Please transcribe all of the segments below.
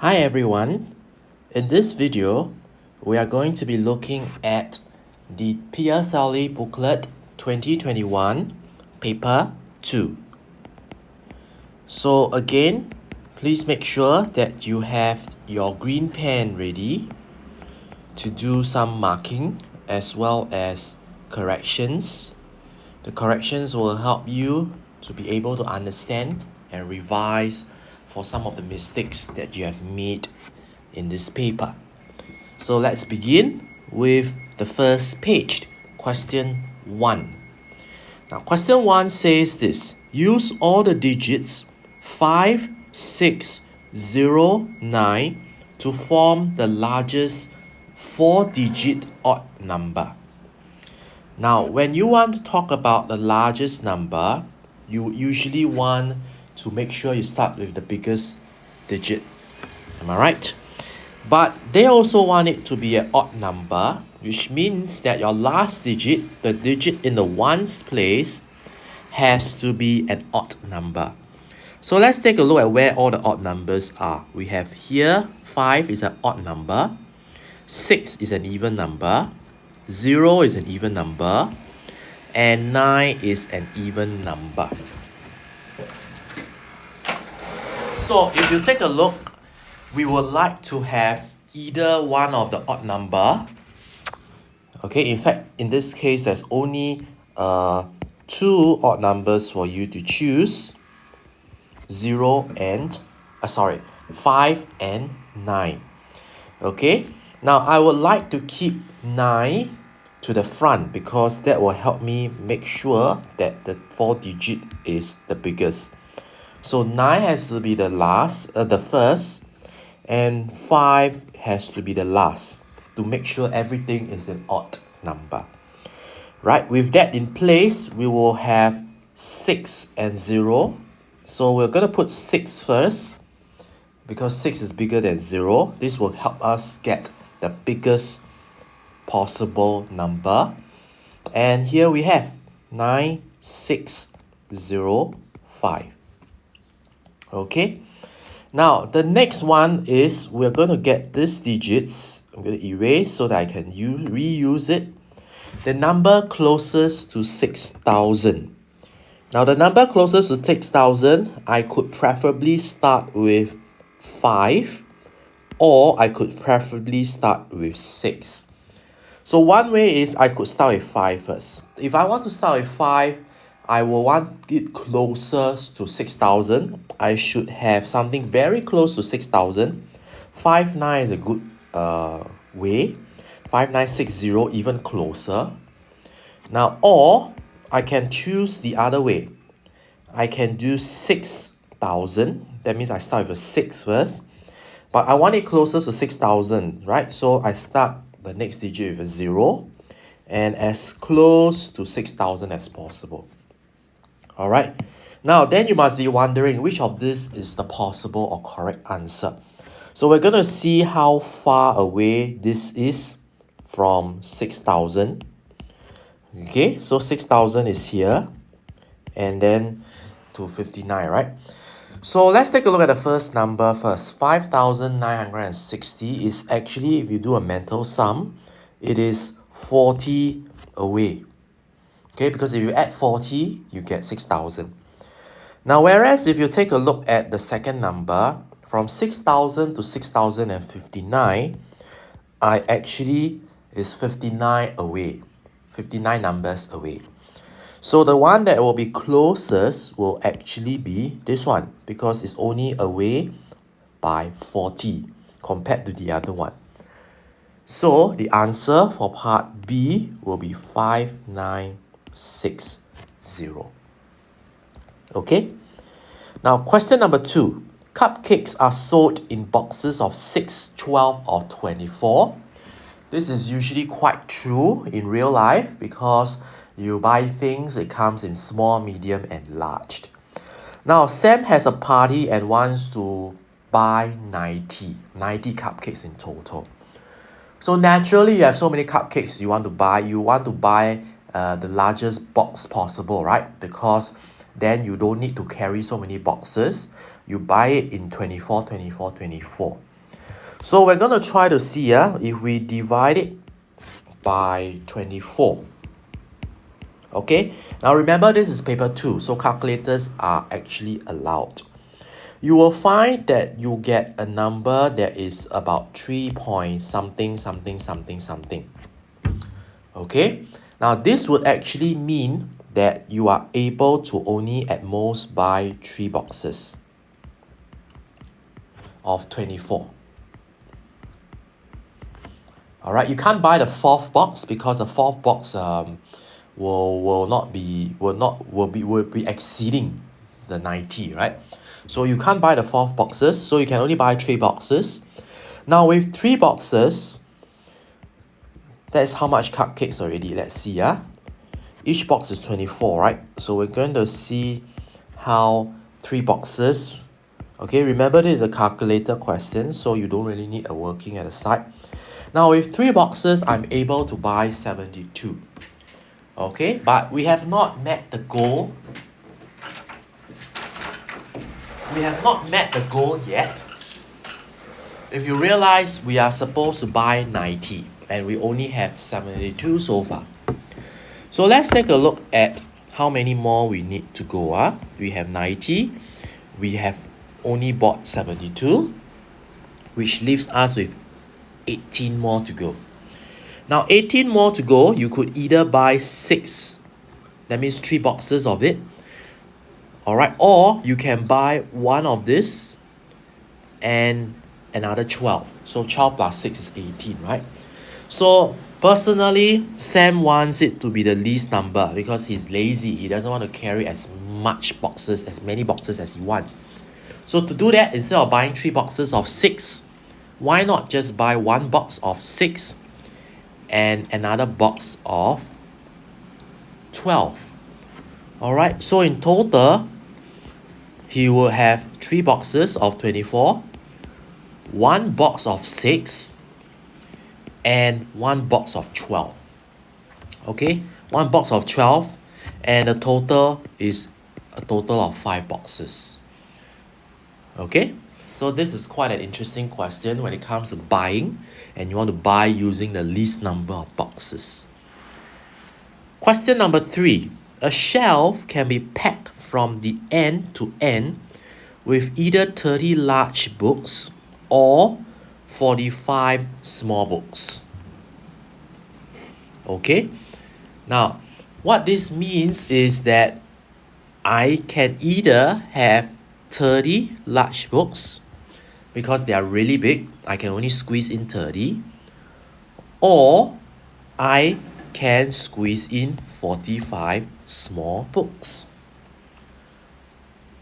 Hi everyone, in this video we are going to be looking at the PSLE booklet 2021 paper 2. So again, please make sure that you have your green pen ready to do some marking as well as corrections. The corrections will help you to be able to understand and revise for some of the mistakes that you have made in this paper. So let's begin with the first page, question 1. Now question 1 says this: use all the digits 5, 6, 0, 9 to form the largest 4-digit odd number. Now, when you want to talk about the largest number, you usually want to make sure you start with the biggest digit. Am I right? But they also want it to be an odd number, which means that your last digit, the digit in the ones place, has to be an odd number. So let's take a look at where all the odd numbers are. We have here 5 is an odd number, 6 is an even number, 0 is an even number, and 9 is an even number. So if you take a look, we would like to have either one of the odd number. Okay, in fact, in this case, there's only 2 odd numbers for you to choose. 5 and 9. Okay, now I would like to keep 9 to the front because that will help me make sure that the 4-digit is the biggest. So 9 has to be the first, and 5 has to be the last to make sure everything is an odd number. Right, with that in place, we will have 6 and 0. So we're going to put 6 first because 6 is bigger than 0. This will help us get the biggest possible number. And here we have 9605. Okay. Now, the next one is we're going to get these digits. I'm going to erase so that I can reuse it. The number closest to 6,000. Now, the number closest to 6,000, I could preferably start with 5, or I could preferably start with 6. So one way is I could start with 5 first. If I want to start with 5, I will want it closer to 6,000. I should have something very close to 6,000. 59 is a good way. 5960 even closer. Now, or I can choose the other way. I can do 6,000. That means I start with a 6 first. But I want it closer to 6,000, right? So I start the next digit with a 0 and as close to 6,000 as possible. Alright, now then you must be wondering which of this is the possible or correct answer. So we're going to see how far away this is from 6,000. Okay, so 6,000 is here and then to 59, right? So let's take a look at the first number first. 5,960 is actually, if you do a mental sum, it is 40 away. Okay, because if you add 40, you get 6,000. Now, whereas if you take a look at the second number, from 6,000 to 6,059, I actually is 59 away. 59 numbers away. So the one that will be closest will actually be this one because it's only away by 40 compared to the other one. So the answer for part B will be 5960. Okay. Now question number 2. Cupcakes are sold in boxes of 6, 12 or 24. This is usually quite true in real life because you buy things, it comes in small, medium and large. Now, Sam has a party and wants to buy 90 cupcakes in total. So naturally, you have so many cupcakes you want to buy. You want to buy the largest box possible, right? Because then you don't need to carry so many boxes. You buy it in 24, 24, 24. So we're going to try to see if we divide it by 24. Okay, now remember this is paper 2, so calculators are actually allowed. You will find that you get a number that is about 3 point something something something something. Okay, now this would actually mean that you are able to only at most buy 3 boxes of 24. Alright, you can't buy the 4th box because the 4th box will be exceeding the 90, right? So you can't buy the 4th boxes, so you can only buy 3 boxes. Now with 3 boxes, that's how much cupcakes already. Let's see. Each box is 24, right? So we're going to see how 3 boxes. Okay, remember this is a calculator question, so you don't really need a working at the side. Now with 3 boxes, I'm able to buy 72. Okay, but we have not met the goal. We have not met the goal yet. If you realize we are supposed to buy 90 and we only have 72 so far. So let's take a look at how many more we need to go. We have 90. We have only bought 72, which leaves us with 18 more to go. Now 18 more to go, you could either buy 6, that means 3 boxes of it. Alright, or you can buy one of this and another 12. So 12 plus 6 is 18, right? So personally, Sam wants it to be the least number because he's lazy. He doesn't want to carry as many boxes as he wants. So to do that, instead of buying 3 boxes of 6, why not just buy 1 box of 6 and another box of 12? Alright, so in total, he will have 3 boxes of 24, 1 box of 6, and 1 box of 12. Okay, 1 box of 12, and the total is a total of 5 boxes. Okay, so this is quite an interesting question when it comes to buying, and you want to buy using the least number of boxes. Question number 3. A shelf can be packed from the end to end with either 30 large books or 45 small books. Okay, now what this means is that I can either have 30 large books because they are really big, I can only squeeze in 30, or I can squeeze in 45 small books.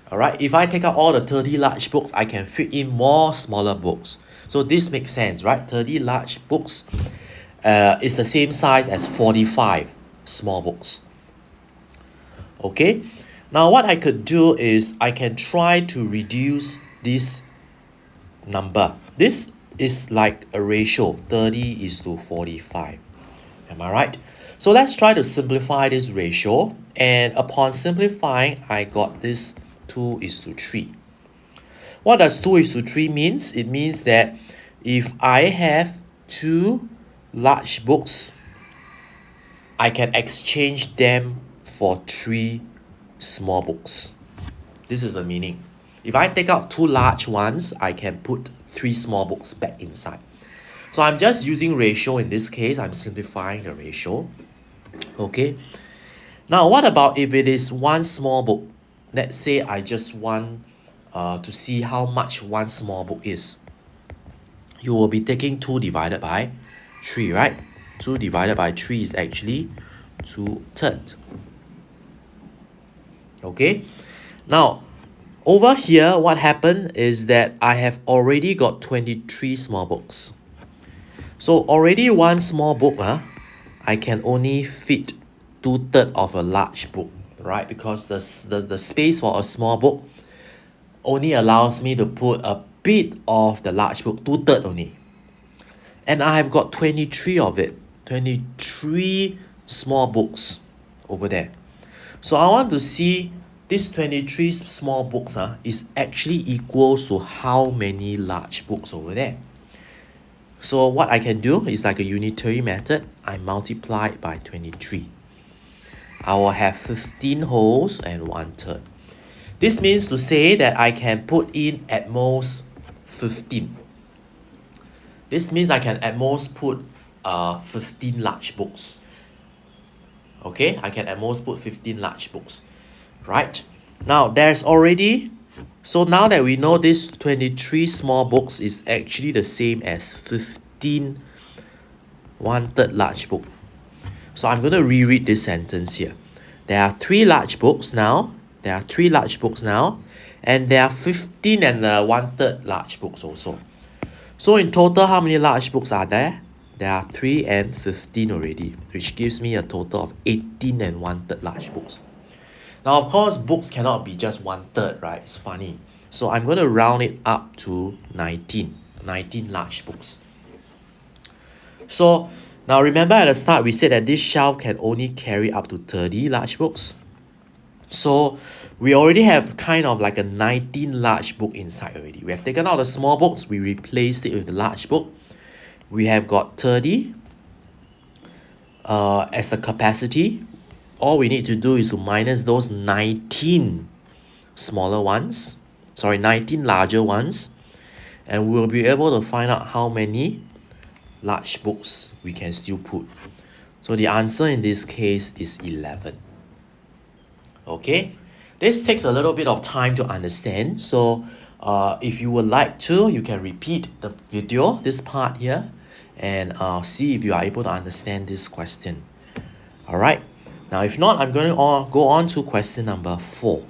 Alright, if I take out all the 30 large books, I can fit in more smaller books. So this makes sense, right? 30 large books is the same size as 45 small books. Okay, now what I could do is I can try to reduce this number. This is like a ratio, 30 is to 45. Am I right? So let's try to simplify this ratio. And upon simplifying, I got this 2 is to 3. What does 2 is to 3 means? It means that if I have 2 large books, I can exchange them for 3 small books. This is the meaning. If I take out 2 large ones, I can put 3 small books back inside. So I'm just using ratio in this case. I'm simplifying the ratio. Okay. Now what about if it is 1 small book? Let's say I just want to see how much 1 small book is. You will be taking 2 divided by 3, right? 2 divided by 3 is actually 2/3. Okay. Now, over here, what happened is that I have already got 23 small books. So already 1 small book, I can only fit 2/3 of a large book, right? Because the space for a small book only allows me to put a bit of the large book, 2/3 only. And I have got 23 of it, 23 small books over there. So I want to see this 23 small books is actually equals to how many large books over there. So what I can do is like a unitary method. I multiply it by 23. I will have 15 wholes and 1/3. This means to say that I can put in at most 15. This means I can at most put 15 large books. Okay, I can at most put 15 large books. Right? Now there's already, so now that we know this 23 small books is actually the same as 15 1/3 large book. So I'm going to reread this sentence here. There are 3 large books now. There are 3 large books now. And there are 15 and 1/3 large books also. So in total, how many large books are there? There are 3 and 15 already, which gives me a total of 18 and 1/3 large books. Now, of course, books cannot be just 1/3, right? It's funny. So I'm going to round it up to 19 large books. So now remember at the start, we said that this shelf can only carry up to 30 large books. So we already have kind of like a 19 large book inside already. We have taken out the small books, we replaced it with the large book. We have got 30 as the capacity. All we need to do is to minus those 19 smaller ones, 19 larger ones, and we'll be able to find out how many large books we can still put. So the answer in this case is 11. Okay, this takes a little bit of time to understand. So if you would like to, you can repeat the video, this part here, and see if you are able to understand this question. Alright, now if not, I'm going to go on to question number 4.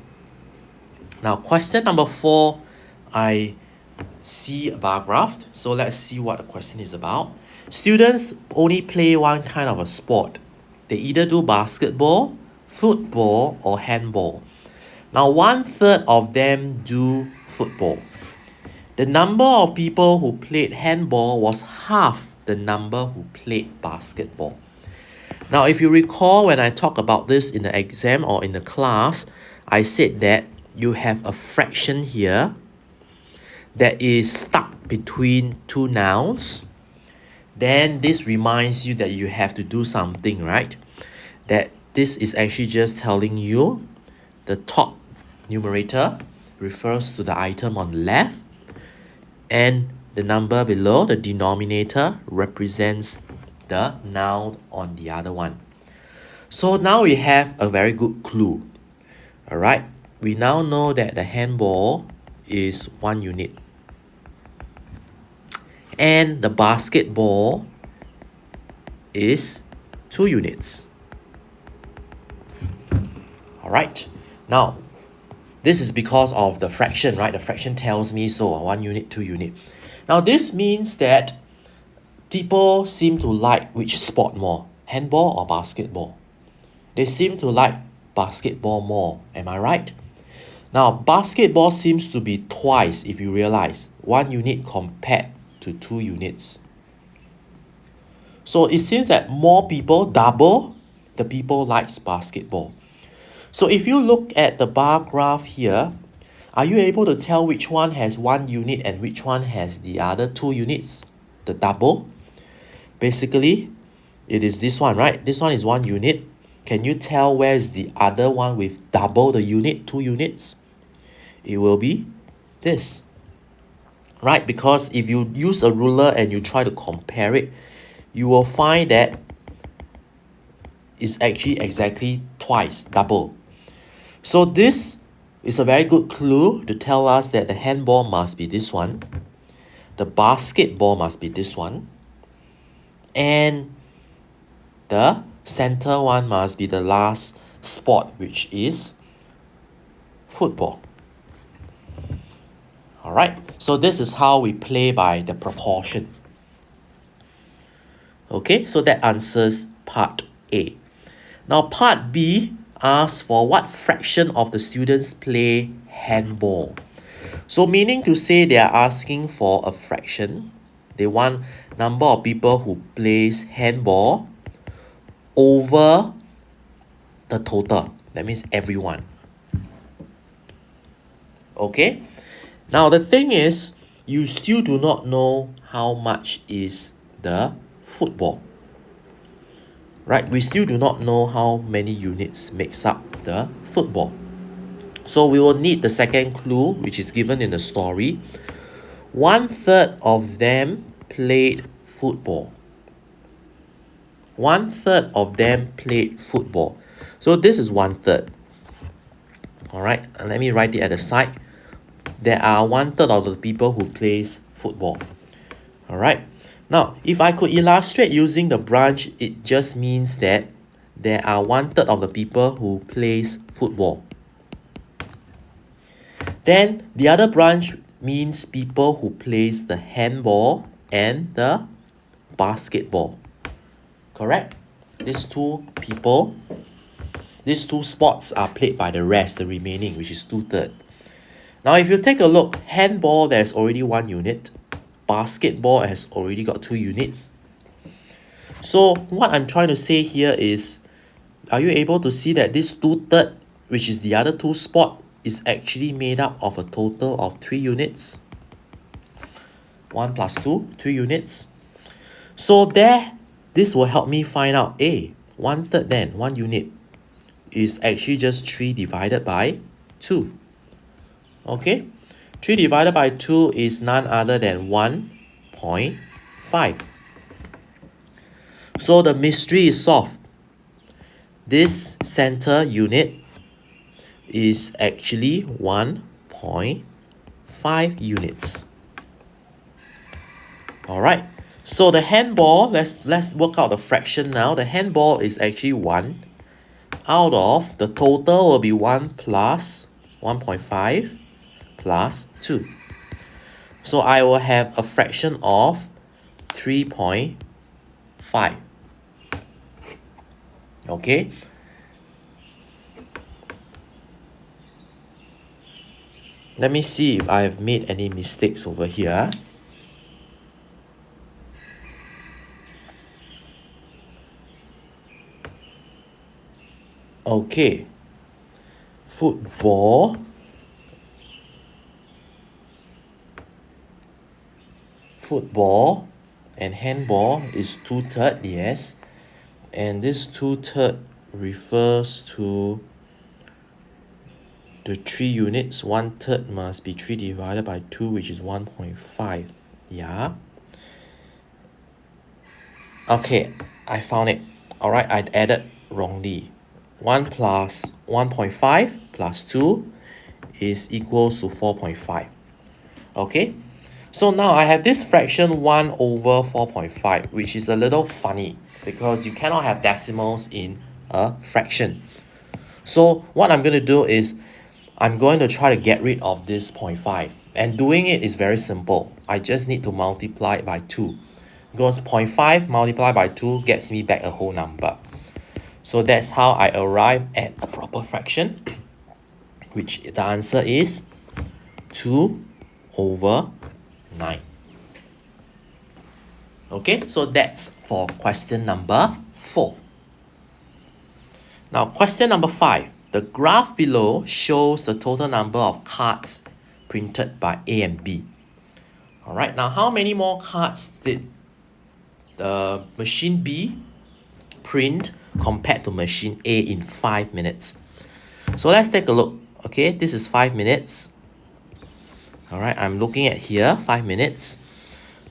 Now question number 4, I see a bar graph. So let's see what the question is about. Students only play one kind of a sport. They either do basketball, football, or handball. Now 1/3 of them do football. The number of people who played handball was half the number who played basketball. Now if you recall, when I talk about this in the exam or in the class, I said that you have a fraction here that is stuck between 2 nouns. Then this reminds you that you have to do something, right? That this is actually just telling you the top numerator refers to the item on the left, and the number below, the denominator, represents the noun on the other one. So now we have a very good clue. Alright, we now know that the handball is 1 unit. And the basketball is 2 units. Alright, now this is because of the fraction, right? The fraction tells me so, 1 unit, 2 unit. Now this means that people seem to like which sport more, handball or basketball? They seem to like basketball more, am I right? Now basketball seems to be twice, if you realize, 1 unit compared to 2 units. So it seems that more people, double the people likes basketball. So if you look at the bar graph here, are you able to tell which one has 1 unit and which one has the other 2 units? The double? Basically, it is this one, right? This one is 1 unit. Can you tell where is the other one with double the unit, 2 units? It will be this. Right? Because if you use a ruler and you try to compare it, you will find that it's actually exactly twice, double. So this is a very good clue to tell us that the handball must be this one, the basketball must be this one, and the center one must be the last sport, which is football. Alright, so this is how we play by the proportion. Okay, so that answers part A. Now part B asks for what fraction of the students play handball. So meaning to say they are asking for a fraction. They want number of people who plays handball over the total. That means everyone. Okay. Now the thing is, you still do not know how much is the football. Right? We still do not know how many units makes up the football. So we will need the second clue, which is given in the story. 1/3 of them played football. 1/3 of them played football. So this is 1/3. Alright, and let me write it at the side. There are 1/3 of the people who plays football. Alright, now if I could illustrate using the branch, it just means that there are 1/3 of the people who plays football. Then the other branch means people who plays the handball and the basketball. Correct? These two people, these two sports are played by the rest, the remaining, which is 2/3. Now if you take a look, handball there's already 1 unit. Basketball has already got 2 units. So what I'm trying to say here is, are you able to see that this 2/3, which is the other 2 sport, is actually made up of a total of 3 units? 1 plus 2, 3 units. So this will help me find out, 1/3 then, 1 unit, is actually just 3 divided by 2. Okay? 3 divided by 2 is none other than 1.5. So the mystery is solved. This center unit is actually 1.5 units. Alright, so the handball, let's work out the fraction now. The handball is actually 1 out of the total will be 1 plus 1.5 plus 2. So I will have a fraction of 3.5. Okay. Let me see if I have made any mistakes over here. Okay. Football. Football and handball is 2/3, yes. And this 2/3 refers to the 3 units. 1/3 must be 3 divided by 2, which is 1.5. Yeah. Okay, I found it. Alright, I added wrongly. 1 plus 1.5 plus 2 is equals to 4.5. Okay, so now I have this fraction 1 over 4.5, which is a little funny because you cannot have decimals in a fraction. So what I'm going to do is I'm going to try to get rid of this 0.5, and doing it is very simple. I just need to multiply it by 2, because 0.5 multiplied by 2 gets me back a whole number. So that's how I arrive at a proper fraction, which the answer is 2 over 9. Okay, so that's for question number 4. Now question number 5. The graph below shows the total number of cards printed by A and B. Alright, now how many more cards did the machine B print compared to machine A in 5 minutes? So let's take a look. Okay, this is 5 minutes. Alright, I'm looking at here, 5 minutes.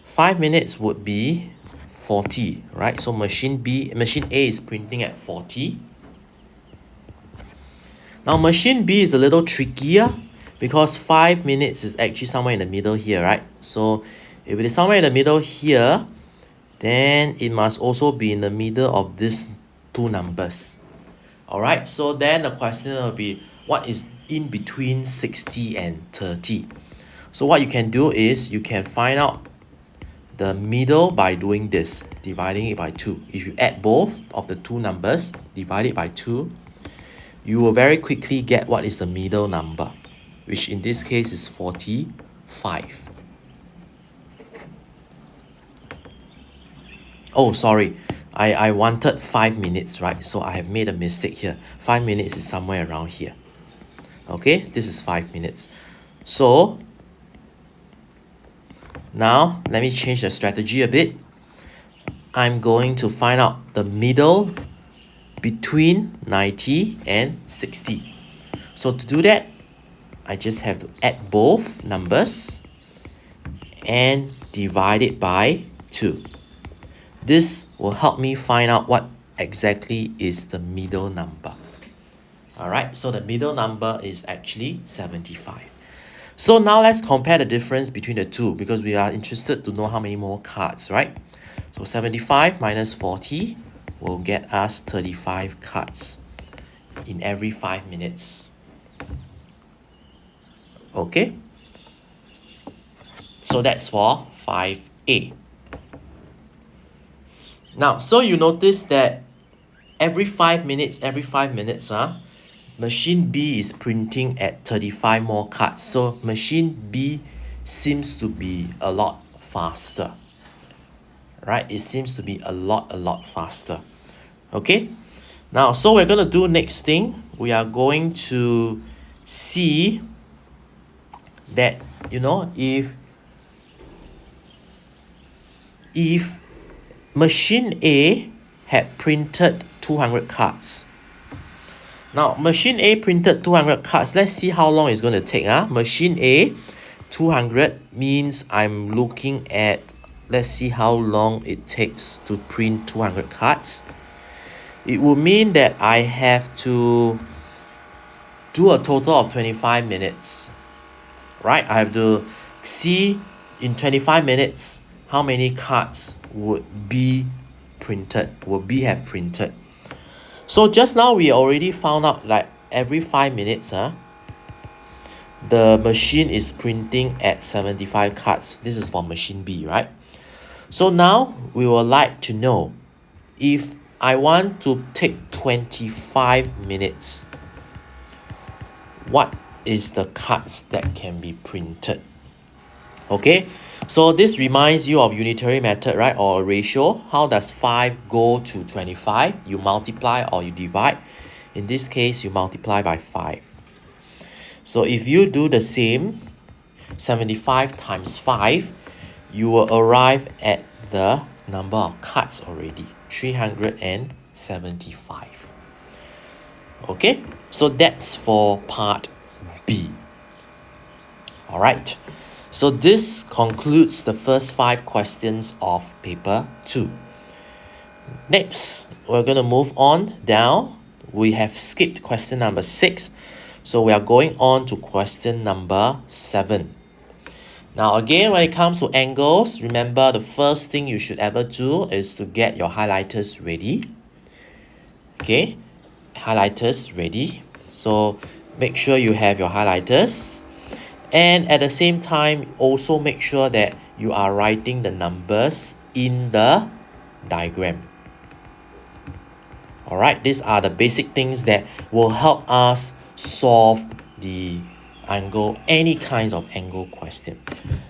5 minutes would be 40, right? So machine A is printing at 40. Now machine B is a little trickier because 5 minutes is actually somewhere in the middle here, right? So if it is somewhere in the middle here, then it must also be in the middle of these 2 numbers. Alright, so then the question will be, what is in between 60 and 30? So what you can do is you can find out the middle by doing this, dividing it by 2. If you add both of the 2 numbers, divide it by 2, you will very quickly get what is the middle number, which in this case is 45. Oh, sorry. I wanted 5 minutes, right? So I have made a mistake here. 5 minutes is somewhere around here. Okay, this is 5 minutes. So Now, let me change the strategy a bit. I'm going to find out the middle between 90 and 60. So to do that, I just have to add both numbers and divide it by 2. This will help me find out what exactly is the middle number. Alright, so the middle number is actually 75. So now let's compare the difference between the two because we are interested to know how many more cards, right? So 75 minus 40 will get us 35 cards in every 5 minutes. Okay? So that's for 5A. Now, so you notice that every 5 minutes, machine B is printing at 35 more cards. So machine B seems to be a lot faster. Right? It seems to be a lot faster. Okay? Now, so we're going to do next thing. We are going to see that, if machine A had printed 200 cards. Now, machine A printed 200 cards. Let's see how long it's going to take. Machine A, 200 means I'm looking at, let's see how long it takes to print 200 cards. It will mean that I have to do a total of 25 minutes. Right? I have to see in 25 minutes how many cards would have printed. So just now we already found out like every 5 minutes the machine is printing at 75 cards. This is for machine B, right? So now we would like to know if I want to take 25 minutes, what is the cards that can be printed? Okay, so this reminds you of unitary method, right? Or a ratio. How does 5 go to 25? You multiply or you divide. In this case, you multiply by 5. So if you do the same, 75 times 5, you will arrive at the number of cards already, 375. Okay, so that's for part B. Alright, so this concludes the first 5 questions of paper 2. Next, we're going to move on down. We have skipped question number 6. So we are going on to question number 7. Now again, when it comes to angles, remember the first thing you should ever do is to get your highlighters ready. Okay, highlighters ready. So make sure you have your highlighters. And at the same time, also make sure that you are writing the numbers in the diagram. Alright, these are the basic things that will help us solve the angle, any kinds of angle question.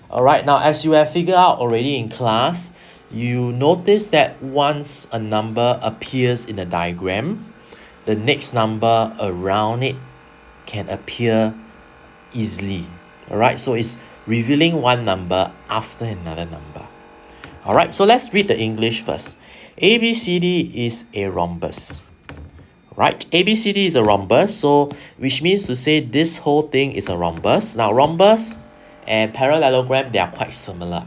Alright, now as you have figured out already in class, you notice that once a number appears in the diagram, the next number around it can appear easily. Alright, so it's revealing one number after another number. Alright, so let's read the English first. ABCD is a rhombus. Right, ABCD is a rhombus, so which means to say this whole thing is a rhombus. Now, rhombus and parallelogram, they are quite similar.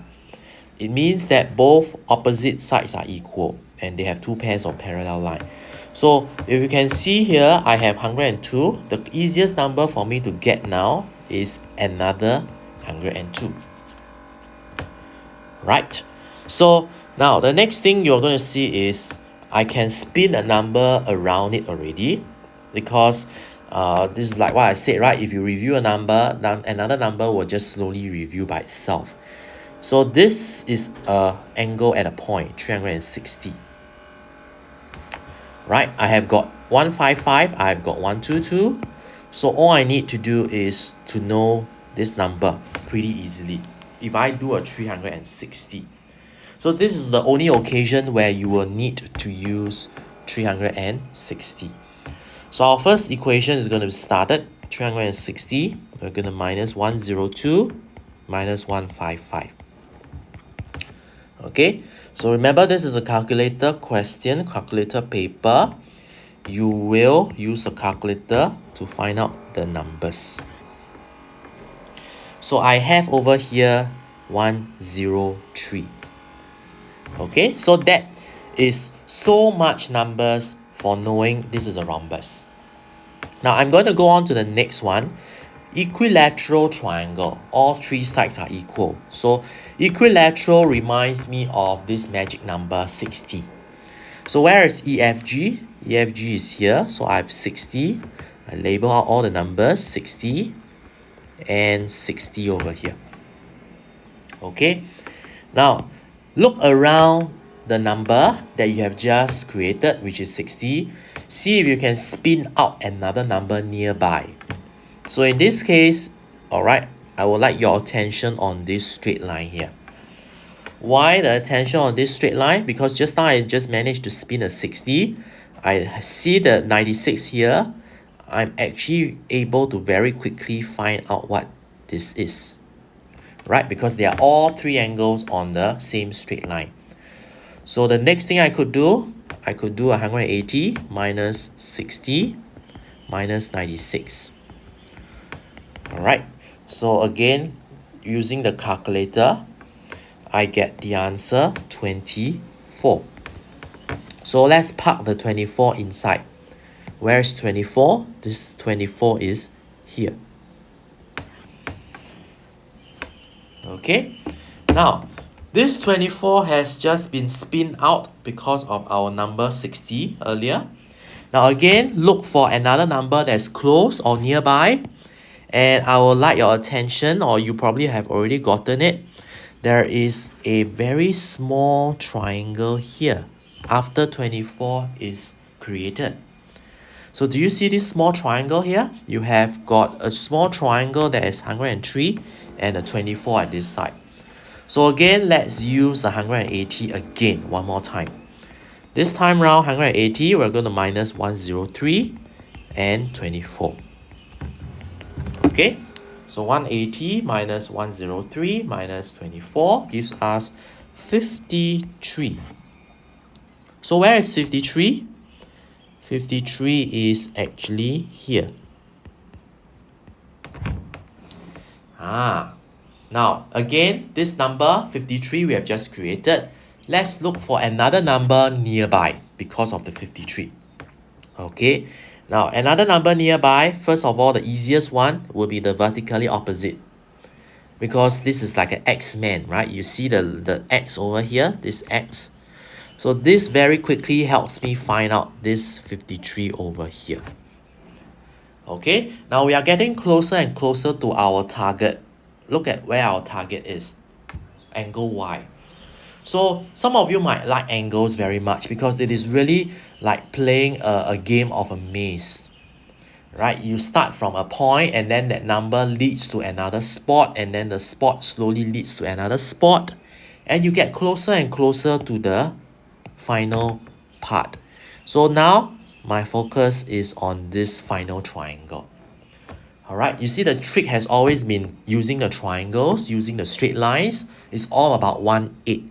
It means that both opposite sides are equal and they have 2 pairs of parallel lines. So if you can see here, I have 102. The easiest number for me to get now is another 102. Right, so now the next thing you're going to see is I can spin a number around it already, because this is like what I said, right? If you review a number, another number will just slowly review by itself. So this is an angle at a point, 360. Right, I have got 155, I have got 122. So all I need to do is to know this number pretty easily if I do a 360. So this is the only occasion where you will need to use 360. So our first equation is going to be started, 360. We're going to minus 102 minus 155. Okay, so remember this is a calculator question, calculator paper. You will use a calculator to find out the numbers. So I have over here 103. Okay, so that is so much numbers for knowing this is a rhombus. Now I'm going to go on to the next one. Equilateral triangle. All three sides are equal. So equilateral reminds me of this magic number 60. So where is EFG? EFG is here. So I have 60. I label out all the numbers, 60 and 60 over here. Okay. Now look around the number that you have just created, which is 60. See if you can spin out another number nearby. So in this case, alright, I would like your attention on this straight line here. Why the attention on this straight line? Because just now I just managed to spin a 60. I see the 96 here. I'm actually able to very quickly find out what this is. Right? Because they are all three angles on the same straight line. So the next thing I could do 180 minus 60 minus 96. Alright, so again, using the calculator, I get the answer 24. So let's park the 24 inside. Where's 24? This 24 is here. Okay, now this 24 has just been spin out because of our number 60 earlier. Now again, look for another number that's close or nearby. And I would like your attention, or you probably have already gotten it. There is a very small triangle here after 24 is created. So do you see this small triangle here? You have got a small triangle that is 103 and a 24 at this side. So again, let's use 180 again one more time. This time round, 180, we're going to minus 103 and 24. Okay, so 180 minus 103 minus 24 gives us 53. So where is 53? 53 is actually here. Now again, this number 53 we have just created. Let's look for another number nearby because of the 53. Okay. Now, another number nearby, first of all, the easiest one will be the vertically opposite. Because this is like an X-Men, right? You see the X over here, this X. So this very quickly helps me find out this 53 over here. Okay, now we are getting closer and closer to our target. Look at where our target is. Angle Y. So some of you might like angles very much because it is really like playing a game of a maze, right? You start from a point and then that number leads to another spot, and then the spot slowly leads to another spot, and you get closer and closer to the final part. So now my focus is on this final triangle. Alright, you see the trick has always been using the triangles, using the straight lines. It's all about 180.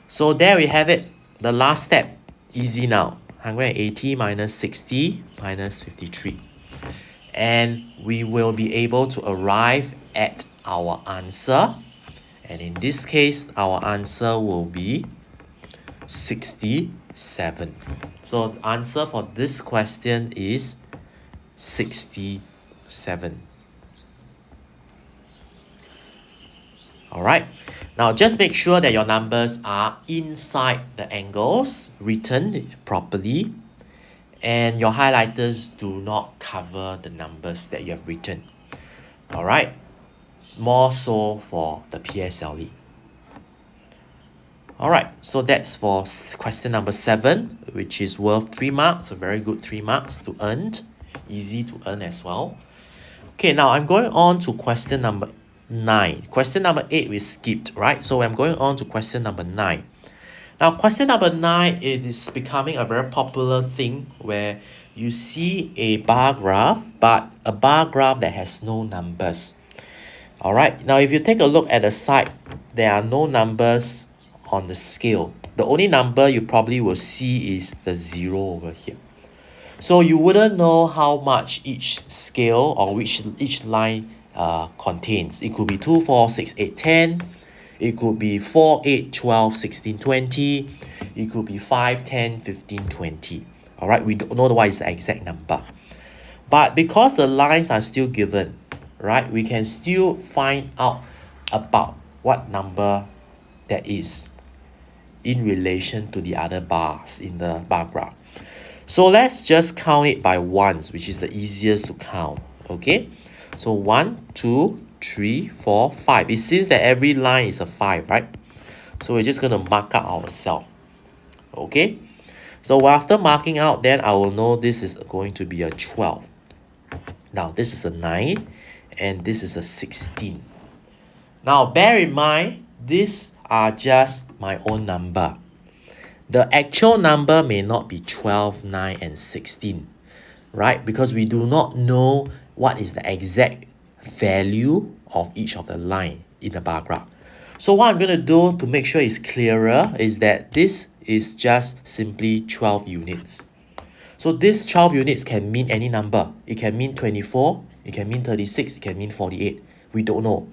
So there we have it. The last step, easy now. 180 minus 60 minus 53. And we will be able to arrive at our answer. And in this case, our answer will be 67. So the answer for this question is 67. Alright, now just make sure that your numbers are inside the angles, written properly, and your highlighters do not cover the numbers that you have written. Alright, more so for the PSLE. Alright, so that's for question number 7, which is worth 3 marks, a very good 3 marks to earn. Easy to earn as well. Okay, now I'm going on to question number 9. Question number 8 we skipped, right? So I'm going on to question number 9. Now, question number 9, it is becoming a very popular thing where you see a bar graph, but a bar graph that has no numbers. Alright, now if you take a look at the side there are no numbers on the scale. The only number you probably will see is the 0 over here. So you wouldn't know how much each scale or which each line contains. It could be 2, 4, 6, 8, 10. It could be 4, 8, 12, 16, 20. It could be 5, 10, 15, 20. All right, we don't know what is the exact number. But because the lines are still given, right, we can still find out about what number that is in relation to the other bars in the bar graph. So let's just count it by ones, which is the easiest to count. Okay, so 1, 2, 3, 4, 5. It seems that every line is a 5, right? So we're just going to mark out ourselves. Okay, so after marking out, then I will know this is going to be a 12. Now this is a 9 and this is a 16. Now bear in mind, these are just my own number. The actual number may not be 12, 9, and 16, right? Because we do not know what is the exact value of each of the line in the bar graph. So what I'm going to do to make sure it's clearer is that this is just simply 12 units. So this 12 units can mean any number. It can mean 24, it can mean 36, it can mean 48. We don't know.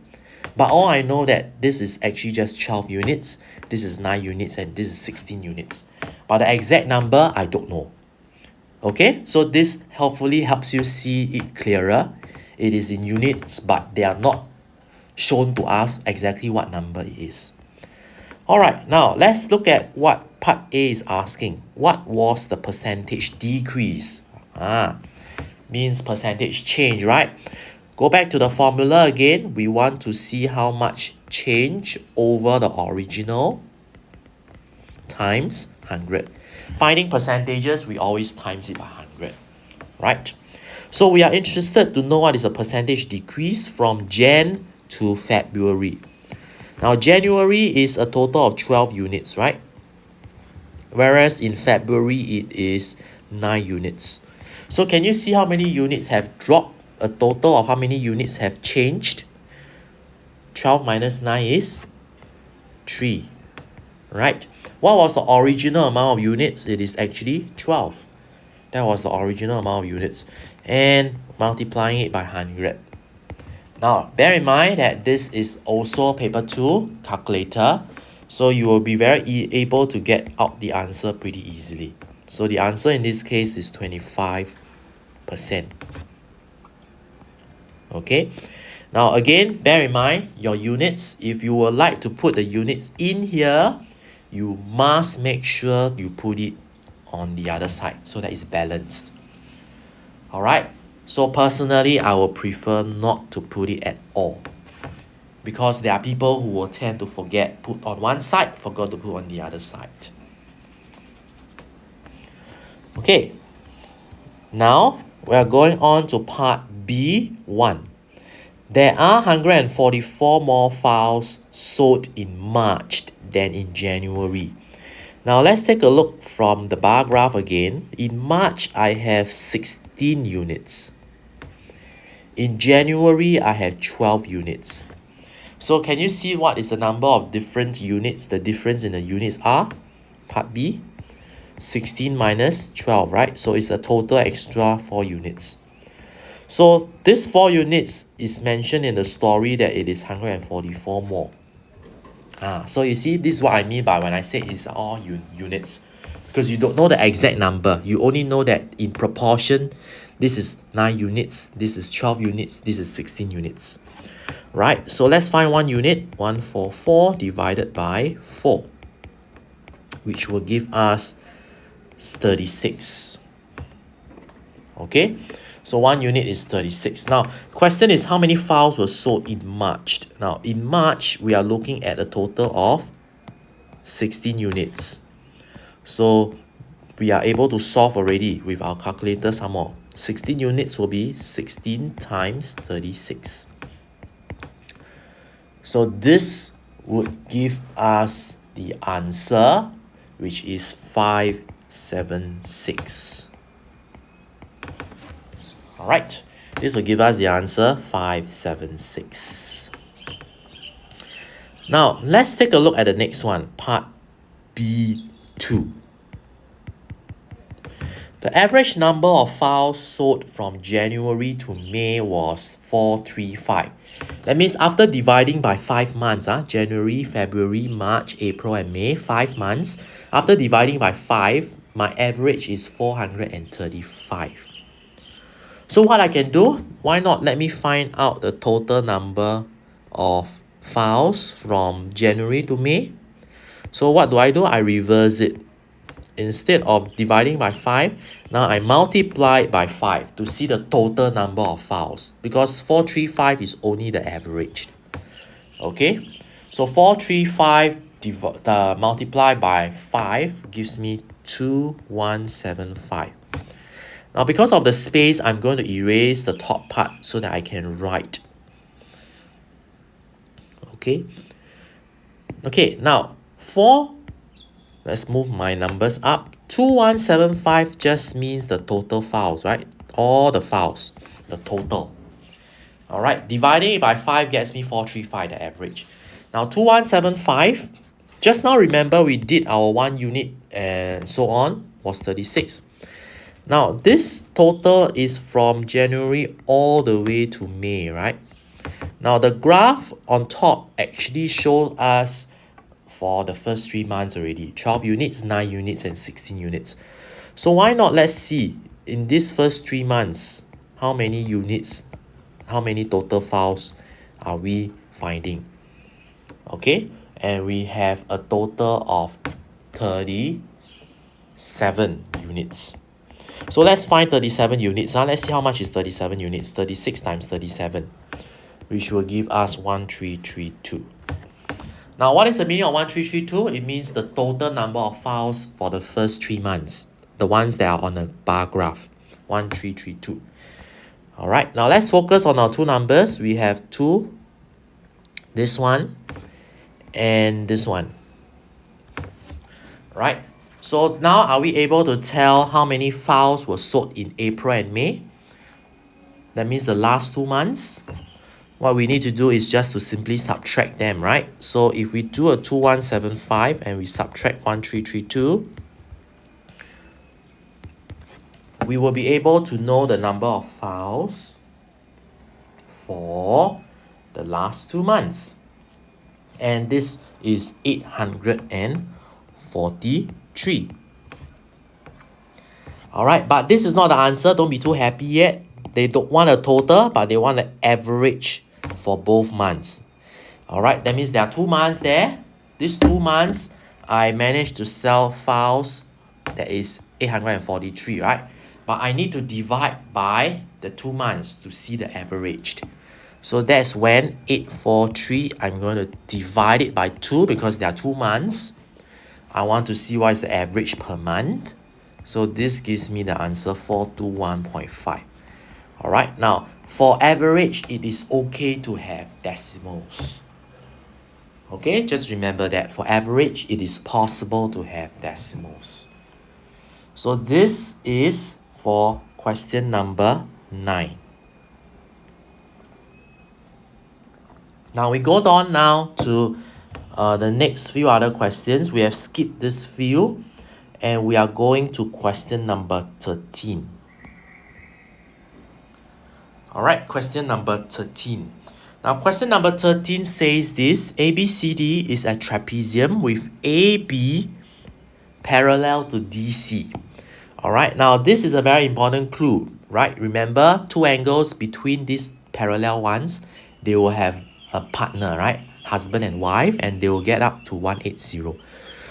But all I know that this is actually just 12 units, this is 9 units, and this is 16 units. But the exact number, I don't know. Okay, so this hopefully helps you see it clearer. It is in units, but they are not shown to us exactly what number it is. Alright, now let's look at what part A is asking. What was the percentage decrease? Means percentage change, right? Go back to the formula again. We want to see how much change over the original times 100. Finding percentages, we always times it by 100, right? So we are interested to know what is the percentage decrease from Jan to February. Now January is a total of 12 units, right? Whereas in February it is 9 units. So can you see how many units have dropped? A total of how many units have changed? 12 minus 9 is 3, right? What was the original amount of units? It is actually 12. That was the original amount of units. And multiplying it by 100. Now, bear in mind that this is also paper 2 calculator. So you will be very able to get out the answer pretty easily. So the answer in this case is 25%. Okay. Now again, bear in mind your units. If you would like to put the units in here, you must make sure you put it on the other side so that it's balanced. Alright. So personally, I would prefer not to put it at all. Because there are people who will tend to forget, put on one side, forgot to put on the other side. Okay. Now, we are going on to part B1. There are 144 more files sold in March than in January. Now let's take a look from the bar graph again. In March, I have 16 units. In January, I have 12 units. So can you see what is the number of different units? The difference in the units are? Part B, 16 minus 12, right? So it's a total extra 4 units. So this 4 units is mentioned in the story that it is 144 more. So you see, this is what I mean by when I say it's all units. Because you don't know the exact number. You only know that in proportion, this is 9 units, this is 12 units, this is 16 units. Right, so let's find one unit. 144 divided by 4, which will give us 36. Okay, so one unit is 36. Now, question is how many files were sold in March? Now, in March, we are looking at a total of 16 units. So, we are able to solve already with our calculator some more. 16 units will be 16 times 36. So, this would give us the answer, which is 576. Alright, this will give us the answer 576. Now, let's take a look at the next one, part B2. The average number of files sold from January to May was 435. That means after dividing by 5 months, January, February, March, April, and May, 5 months. After dividing by 5, my average is 435. So what I can do, why not let me find out the total number of files from January to May. So what do? I reverse it. Instead of dividing by 5, now I multiply it by 5 to see the total number of files, because 435 is only the average. Okay, so 435 multiplied by 5 gives me 2175. Now because of the space, I'm going to erase the top part so that I can write. Okay, now let's move my numbers up. 2175 just means the total files, right? All the files, the total. All right, dividing it by 5 gets me 435, the average. Now 2175, just now remember we did our 1 unit and so on, was 36. Now this total is from January all the way to May, right? Now the graph on top actually shows us for the first 3 months already, 12 units, 9 units, and 16 units. So why not, let's see, in these first 3 months, how many units, how many total files are we finding? Okay, and we have a total of 37 units. So let's find 37 units. Let's see how much is 37 units. 36 times 37, which will give us 1332. Now, what is the meaning of 1332? It means the total number of files for the first 3 months, the ones that are on the bar graph, 1332. All right, now let's focus on our two numbers. We have 2, this one, and this one. Right, so now are we able to tell how many files were sold in April and May? That means the last 2 months. What we need to do is just to simply subtract them, right? So if we do a 2175 and we subtract 1332, we will be able to know the number of files for the last 2 months. And this is 843. All right, but this is not the answer. Don't be too happy yet. They don't want a total, but they want an average for both months. All right, that means there are 2 months there. These 2 months, I managed to sell files that is 843, right? But I need to divide by the 2 months to see the average. So that's when 843, I'm going to divide it by 2 because there are 2 months. I want to see what is the average per month. So this gives me the answer 421.5. All right, now for average, it is okay to have decimals. Okay, just remember that for average, it is possible to have decimals. So this is for question number 9. Now we go on now to the next few other questions. We have skipped this few and we are going to question number 13. All right, question number 13. Now, question number 13 says this: ABCD is a trapezium with AB parallel to DC. All right, now this is a very important clue, right? Remember, 2 angles between these parallel ones, they will have a partner, right? Husband and wife, and they will get up to 180.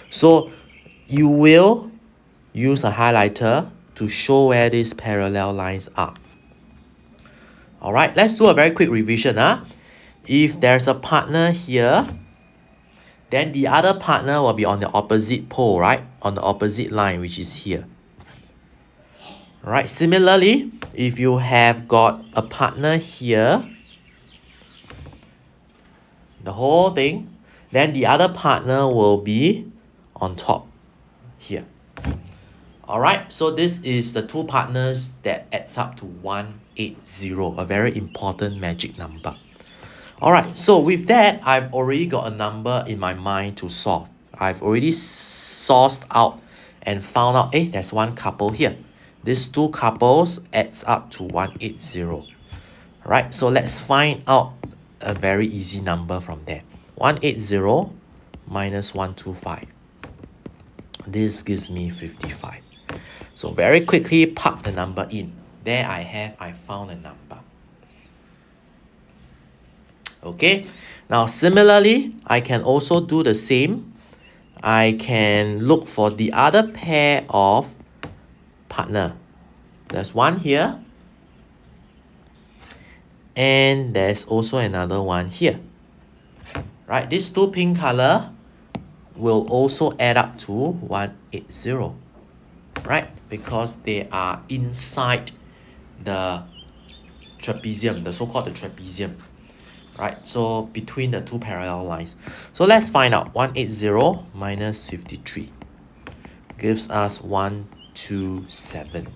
So you will use a highlighter to show where these parallel lines are. All right, let's do a very quick revision. If there's a partner here, then the other partner will be on the opposite pole, right? On the opposite line, which is here. All right, similarly, if you have got a partner here, the whole thing, then the other partner will be on top here. All right, so this is the 2 partners that adds up to 180, a very important magic number. Alright, so with that, I've already got a number in my mind to solve. I've already sourced out and found out, there's one couple here. These two couples adds up to 180. Right, so let's find out a very easy number from there. 180 minus 125. This gives me 55. So very quickly plug the number in. There I found a number. Okay, now similarly, I can also do the same. I can look for the other pair of partner. There's one here. And there's also another one here. Right, these two pink color will also add up to 180. Right, because they are inside the trapezium, the so-called the trapezium. Right, so between the two parallel lines. So let's find out. 180 minus 53 gives us 127.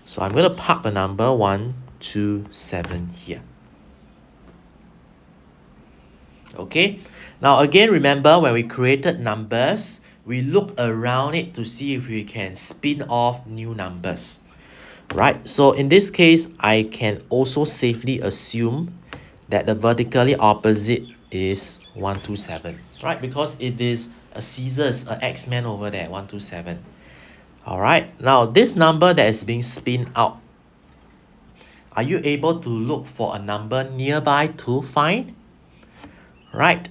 So I'm going to park the number 127 here. Okay, now again, remember when we created numbers, we look around it to see if we can spin off new numbers. Right, so in this case, I can also safely assume that the vertically opposite is 127, right? Because it is a scissors, a X-Men over there, 127. All right, now this number that is being spin out, are you able to look for a number nearby to find? Right,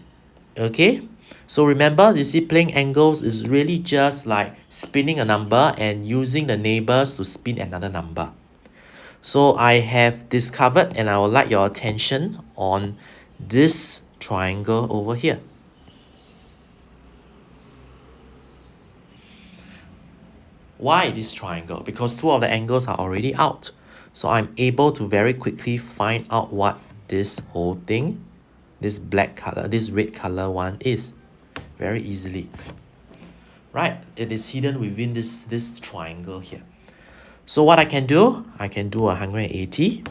okay. So remember, you see playing angles is really just like spinning a number and using the neighbors to spin another number. So I have discovered, and I would like your attention on this triangle over here. Why this triangle? Because two of the angles are already out. So I'm able to very quickly find out what this whole thing, this black color, this red color one is. Very easily. Right? It is hidden within this triangle here. So what I can do 180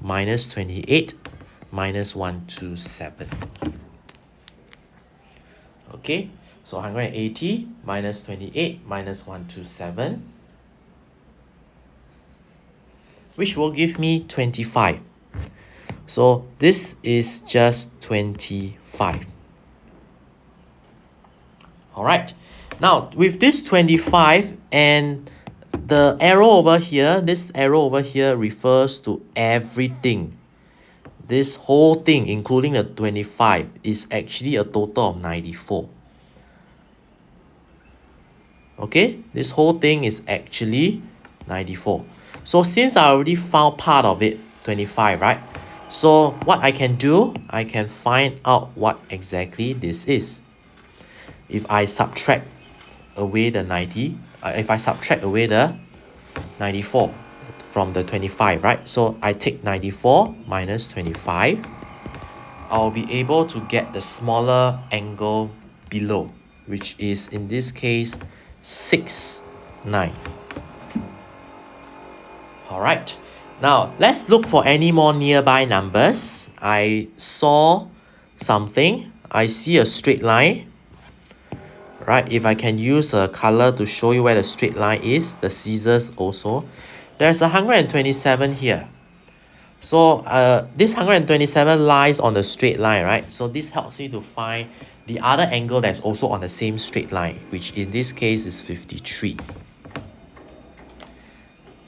minus 28 minus 127. Okay, so 180 minus 28 minus 127, which will give me 25. So this is just 25. All right, now with this 25 and the arrow over here, this arrow over here refers to everything. This whole thing, including the 25, is actually a total of 94. Okay, this whole thing is actually 94. So since I already found part of it, 25, right? So what I can do, I can find out what exactly this is. If I subtract away the 90, if I subtract away the 94 from the 25, right? So I take 94 minus 25. I'll be able to get the smaller angle below, which is in this case 6, 9. All right. Now let's look for any more nearby numbers. I saw something. I see a straight line. Right, if I can use a color to show you where the straight line is, the scissors also. There's 127 here. So this 127 lies on the straight line, right? So this helps me to find the other angle that's also on the same straight line, which in this case is 53.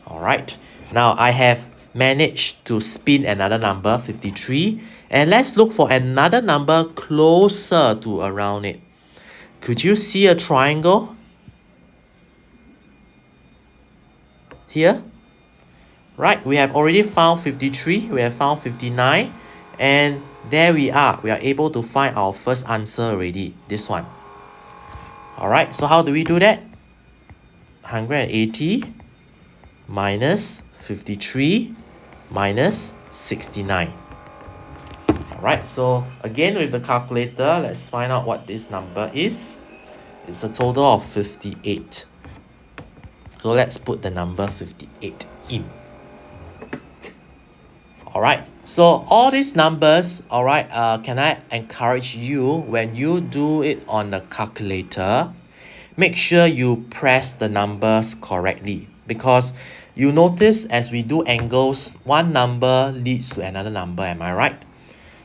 All right, now I have managed to spin another number, 53. And let's look for another number closer to around it. Could you see a triangle here? Right, we have already found 53, we have found 59, and there we are able to find our first answer already, this one. All right, so how do we do that? 180 minus 53 minus 69. All right, so again with the calculator, let's find out what this number is. It's a total of 58. So let's put the number 58 in. All right, so all these numbers, all right, can I encourage you, when you do it on the calculator, make sure you press the numbers correctly, because you notice as we do angles, one number leads to another number, am I right?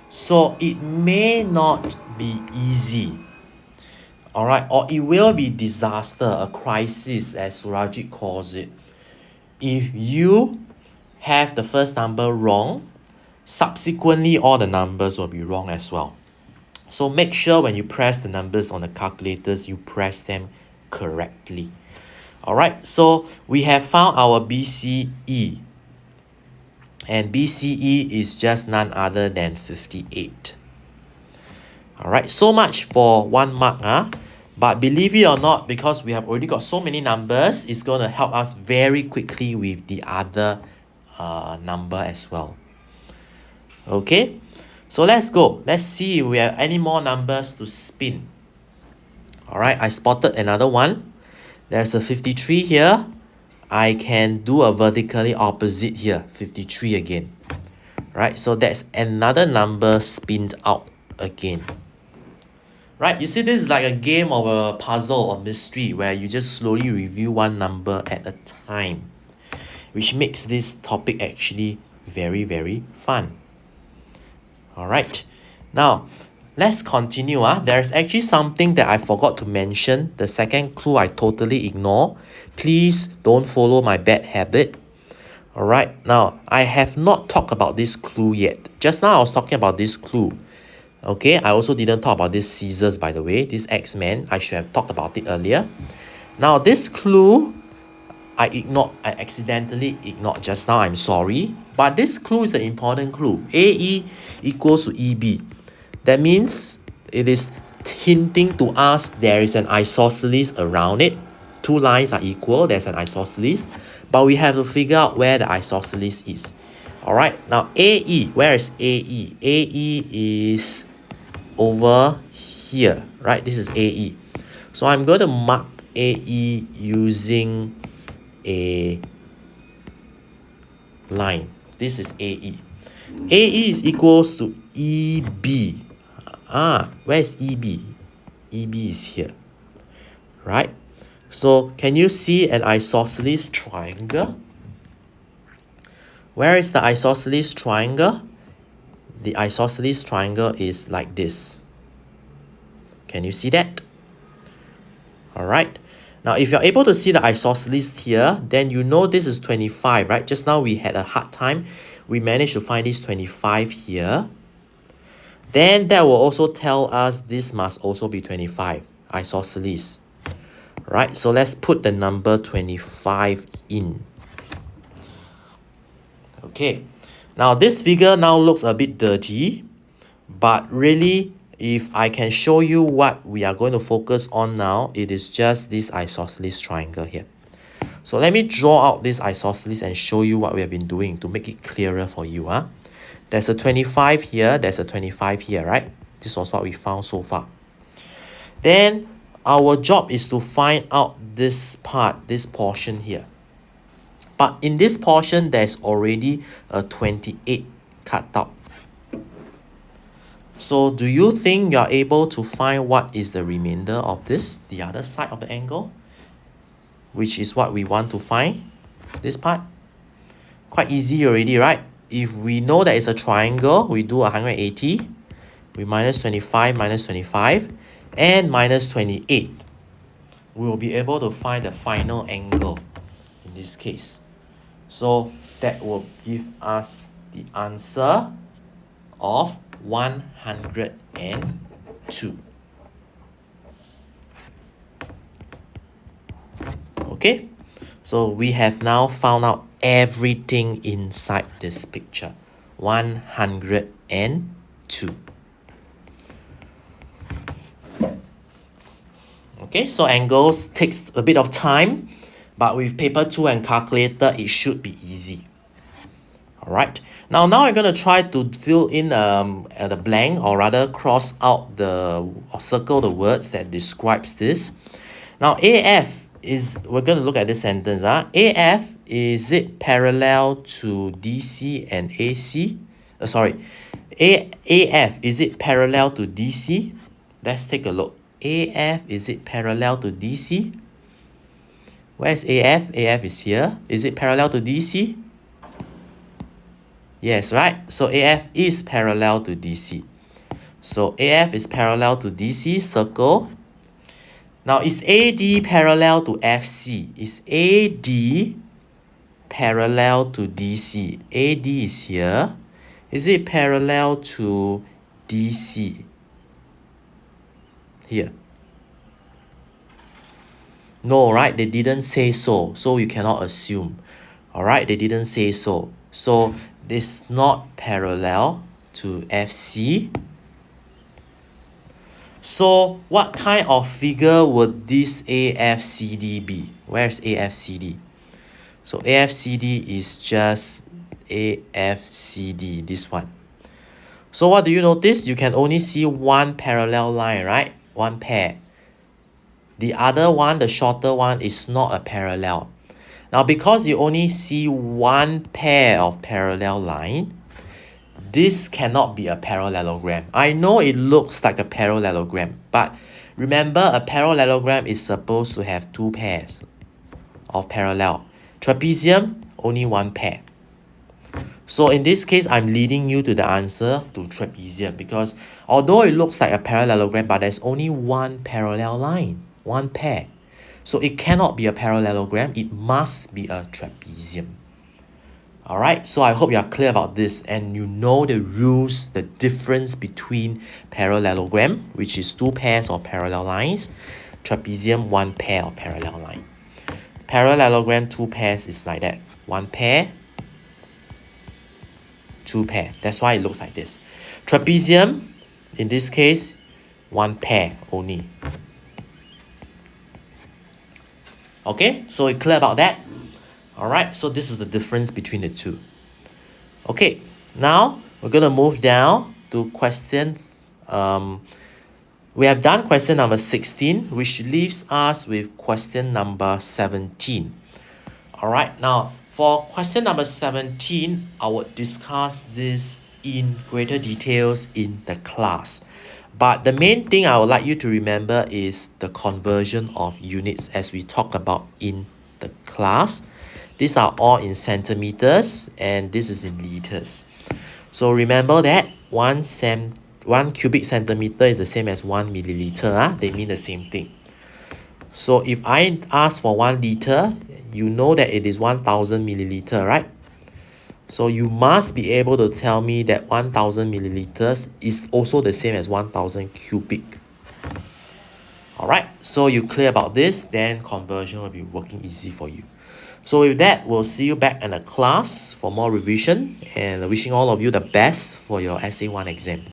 So it may not be easy, all right, or it will be disaster, a crisis, as Surajit calls it. If you have the first number wrong, subsequently all the numbers will be wrong as well. So make sure when you press the numbers on the calculators, you press them correctly. All right, so we have found our BCE, and BCE is just none other than 58. All right, so much for 1 mark. But believe it or not, because we have already got so many numbers, it's going to help us very quickly with the other number as well. Okay, so let's go. Let's see if we have any more numbers to spin. All right, I spotted another one. There's a 53 here. I can do a vertically opposite here, 53 again. Right, so that's another number spinned out again. Right, you see, this is like a game of a puzzle or mystery where you just slowly review one number at a time, which makes this topic actually very, very fun. All right, now let's continue. There's actually something that I forgot to mention. The second clue I totally ignore. Please don't follow my bad habit. All right, now I have not talked about this clue yet. Just now I was talking about this clue. Okay, I also didn't talk about this scissors, by the way, this X-Men. I should have talked about it earlier. Now this clue, I accidentally ignored just now, I'm sorry. But this clue is the important clue. AE equals to EB. That means it is hinting to us there is an isosceles around it. Two lines are equal, there's an isosceles. But we have to figure out where the isosceles is. Alright, now AE, where is AE? AE is over here, right? This is AE. So I'm going to mark AE using a line. This is AE. AE is equals to EB. Where is EB? EB is here, right? So can you see an isosceles triangle? Where is the isosceles triangle? The isosceles triangle is like this. Can you see that? All right. Now, if you're able to see the isosceles here, then you know this is 25, right? Just now we had a hard time. We managed to find this 25 here. Then that will also tell us this must also be 25, isosceles. Right, so let's put the number 25 in. Okay, now this figure now looks a bit dirty, but really, if I can show you what we are going to focus on now, it is just this isosceles triangle here. So let me draw out this isosceles and show you what we have been doing to make it clearer for you. There's a 25 here, there's a 25 here, right? This was what we found so far. Then our job is to find out this part, this portion here. But in this portion, there's already a 28 cut out. So do you think you're able to find what is the remainder of this, the other side of the angle, which is what we want to find, this part? Quite easy already, right? If we know that it's a triangle, we do 180, we minus 25, and minus 28. We will be able to find the final angle in this case. So that will give us the answer of 102. Okay, so we have now found out everything inside this picture. 102. Okay, so angles takes a bit of time, but with paper 2 and calculator, it should be easy. All right, now I'm going to try to fill in the blank, or rather cross out or circle the words that describes this. Now AF is, we're going to look at this sentence. AF is it parallel to DC and AC? AF, is it parallel to DC? Let's take a look. AF, is it parallel to DC? Where's AF? AF is here. Is it parallel to DC? Yes, right? So AF is parallel to DC. So AF is parallel to DC, circle. Now, is AD parallel to FC? Is AD parallel to DC? AD is here. Is it parallel to DC? Here. No, right? They didn't say so. So you cannot assume. Alright, they didn't say so. So this is not parallel to FC. So what kind of figure would this AFCD be? Where's AFCD? So AFCD is just AFCD, this one. So what do you notice? You can only see one parallel line, right? One pair. The other one, the shorter one, is not a parallel. Now, because you only see one pair of parallel line, this cannot be a parallelogram. I know it looks like a parallelogram, but remember, a parallelogram is supposed to have two pairs of parallel. Trapezium, only one pair. So in this case, I'm leading you to the answer to trapezium, because although it looks like a parallelogram, but there's only one parallel line, one pair. So it cannot be a parallelogram, it must be a trapezium. Alright, so I hope you are clear about this and you know the rules, the difference between parallelogram, which is two pairs of parallel lines, trapezium, one pair of parallel line. Parallelogram, two pairs is like that. One pair, two pair. That's why it looks like this. Trapezium, in this case, one pair only. Okay, so you clear about that? Alright, so this is the difference between the two. Okay, now we're going to move down to question. We have done question number 16, which leaves us with question number 17. Alright, now for question number 17, I would discuss this in greater details in the class. But the main thing I would like you to remember is the conversion of units as we talked about in the class. These are all in centimeters and this is in liters. So remember that 1 cubic centimeter is the same as 1 milliliter. They mean the same thing. So if I ask for 1 liter, you know that it is 1000 milliliter, right? So you must be able to tell me that 1000 milliliters is also the same as 1000 cubic. Alright, so you clear about this, then conversion will be working easy for you. So with that, we'll see you back in the class for more revision and wishing all of you the best for your SA1 exam.